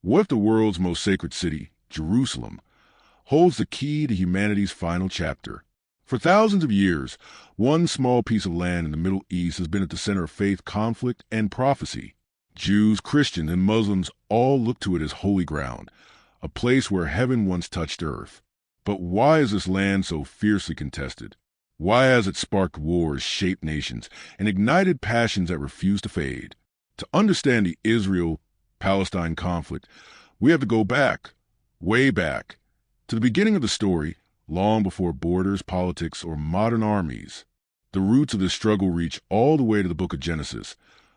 What if the world's most sacred city, Jerusalem, holds the key to humanity's final chapter? For thousands of years, one small piece of land in the Middle East has been at the center of faith, conflict, and prophecy. Jews, Christians, and Muslims all look to it as holy ground, a place where heaven once touched earth. But why is this land so fiercely contested? Why has it sparked wars, shaped nations, and ignited passions that refuse to fade? To understand the Israel-Palestine conflict, we have to go back, way back, to the beginning of the story, long before borders, politics, or modern armies. The roots of this struggle reach all the way to the book of Genesis,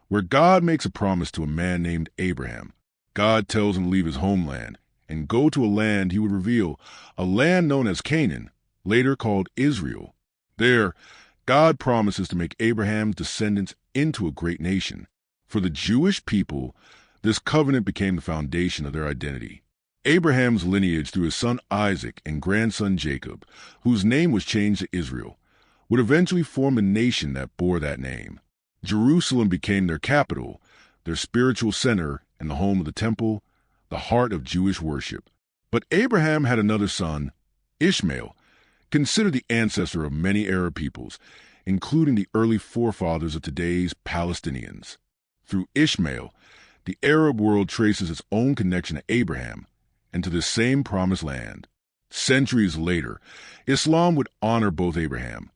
where God makes a promise to a man named Abraham. God tells him to leave his homeland and go to a land he would reveal, a land known as Canaan, later called Israel. There, God promises to make Abraham's descendants into a great nation. For the Jewish people, this covenant became the foundation of their identity. Abraham's lineage through his son Isaac and grandson Jacob, whose name was changed to Israel, would eventually form a nation that bore that name. Jerusalem became their capital, their spiritual center, and the home of the temple, the heart of Jewish worship. But Abraham had another son, Ishmael, considered the ancestor of many Arab peoples, including the early forefathers of today's Palestinians. Through Ishmael, the Arab world traces its own connection to Abraham and to this same promised land. Centuries later, Islam would honor both Abraham,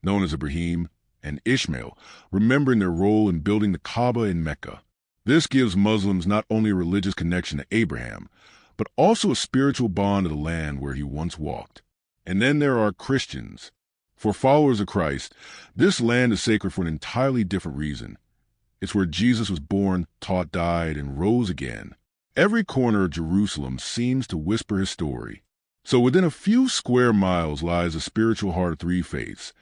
known as Ibrahim, and Ishmael, remembering their role in building the Kaaba in Mecca. This gives Muslims not only a religious connection to Abraham, but also a spiritual bond to the land where he once walked. And then there are Christians. For followers of Christ, this land is sacred for an entirely different reason. It's where Jesus was born, taught, died, and rose again. Every corner of Jerusalem seems to whisper his story. So within a few square miles lies the spiritual heart of three faiths,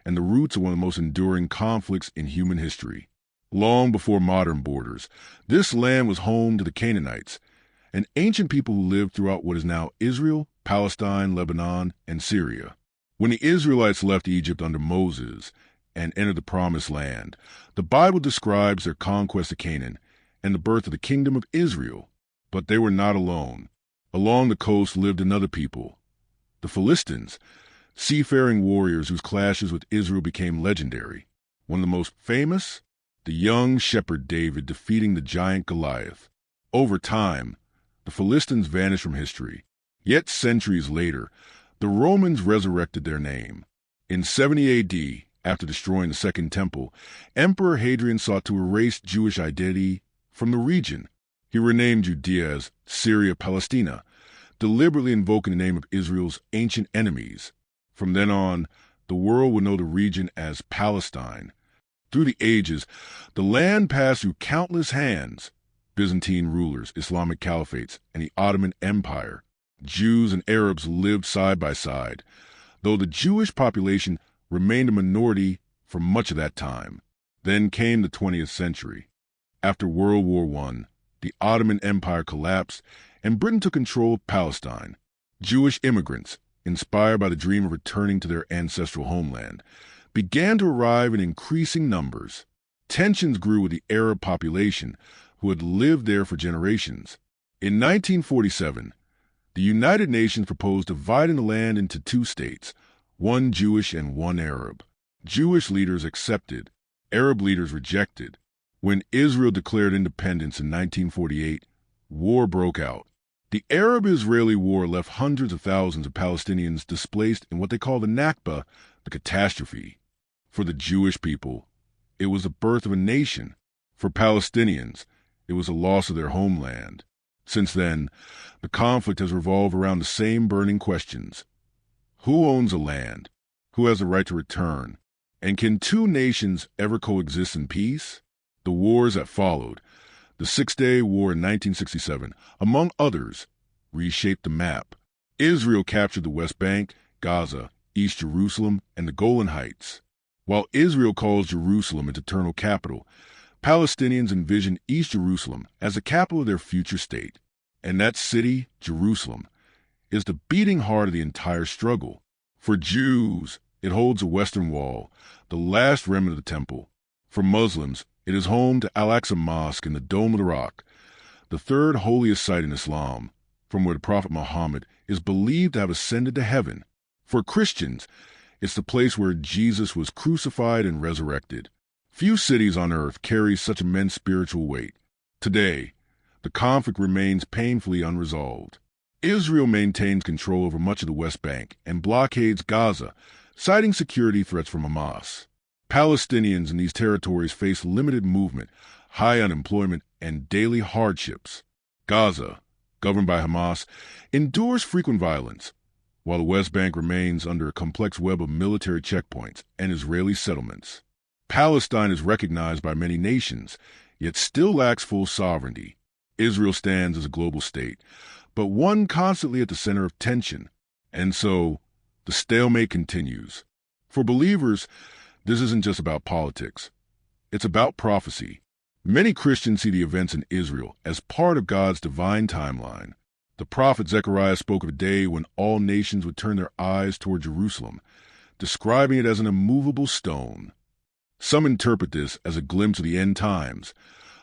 and the roots of one of the most enduring conflicts in human history. Long before modern borders, this land was home to the Canaanites, an ancient people who lived throughout what is now Israel, Palestine, Lebanon, and Syria. When the Israelites left Egypt under Moses and entered the Promised Land, the Bible describes their conquest of Canaan and the birth of the kingdom of Israel. But they were not alone. Along the coast lived another people, the Philistines, seafaring warriors whose clashes with Israel became legendary. One of the most famous, the young shepherd David defeating the giant Goliath. Over time, the Philistines vanished from history. Yet centuries later, the Romans resurrected their name. In 70 A.D., after destroying the Second Temple, Emperor Hadrian sought to erase Jewish identity from the region. He renamed Judea as Syria Palestina, deliberately invoking the name of Israel's ancient enemies. From then on, the world would know the region as Palestine. Through the ages, the land passed through countless hands: Byzantine rulers, Islamic caliphates, and the Ottoman Empire. Jews and Arabs lived side by side, though the Jewish population remained a minority for much of that time. Then came the 20th century. After World War I, the Ottoman Empire collapsed, and Britain took control of Palestine. Jewish immigrants, inspired by the dream of returning to their ancestral homeland, began to arrive in increasing numbers. Tensions grew with the Arab population, who had lived there for generations. In 1947, the United Nations proposed dividing the land into two states, one Jewish and one Arab. Jewish leaders accepted, Arab leaders rejected. When Israel declared independence in 1948, war broke out. The Arab-Israeli War left hundreds of thousands of Palestinians displaced in what they call the Nakba, the catastrophe. For the Jewish people, it was the birth of a nation. For Palestinians, it was the loss of their homeland. Since then, the conflict has revolved around the same burning questions. Who owns the land? Who has the right to return? And can two nations ever coexist in peace? The wars that followed, the Six-Day War in 1967, among others, reshaped the map. Israel captured the West Bank, Gaza, East Jerusalem, and the Golan Heights. While Israel calls Jerusalem its eternal capital, Palestinians envision East Jerusalem as the capital of their future state. And that city, Jerusalem, is the beating heart of the entire struggle. For Jews, it holds the Western Wall, the last remnant of the temple. For Muslims, it is home to Al-Aqsa Mosque and the Dome of the Rock, the the third holiest site in Islam, from where the Prophet Muhammad is believed to have ascended to heaven. For Christians, it's the place where Jesus was crucified and resurrected. Few cities on earth carry such immense spiritual weight. Today, the conflict remains painfully unresolved. Israel maintains control over much of the West Bank and blockades Gaza, citing security threats from Hamas. Palestinians in these territories face limited movement, high unemployment, and daily hardships. Gaza, governed by Hamas, endures frequent violence, while the West Bank remains under a complex web of military checkpoints and Israeli settlements. Palestine is recognized by many nations, yet still lacks full sovereignty. Israel stands as a global state, but one constantly at the center of tension, and so the stalemate continues. For believers, this isn't just about politics. It's about prophecy. Many Christians see the events in Israel as part of God's divine timeline. The prophet Zechariah spoke of a day when all nations would turn their eyes toward Jerusalem, describing it as an immovable stone. Some interpret this as a glimpse of the end times,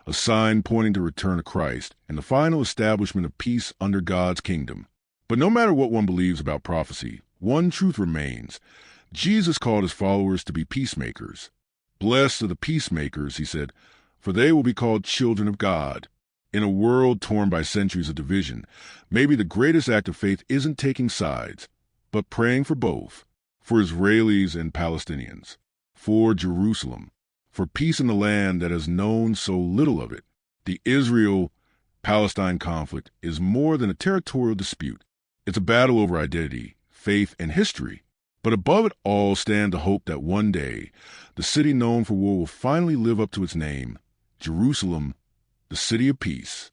a sign pointing to the return of Christ and the final establishment of peace under God's kingdom. But no matter what one believes about prophecy, one truth remains. Jesus called his followers to be peacemakers. Blessed are the peacemakers, he said, for they will be called children of God. In a world torn by centuries of division, maybe the greatest act of faith isn't taking sides, but praying for both, for Israelis and Palestinians, for Jerusalem, for peace in the land that has known so little of it. The Israel-Palestine conflict is more than a territorial dispute. It's a battle over identity, faith, and history. But above it all stands the hope that one day, the city known for war will finally live up to its name, Jerusalem, the city of peace.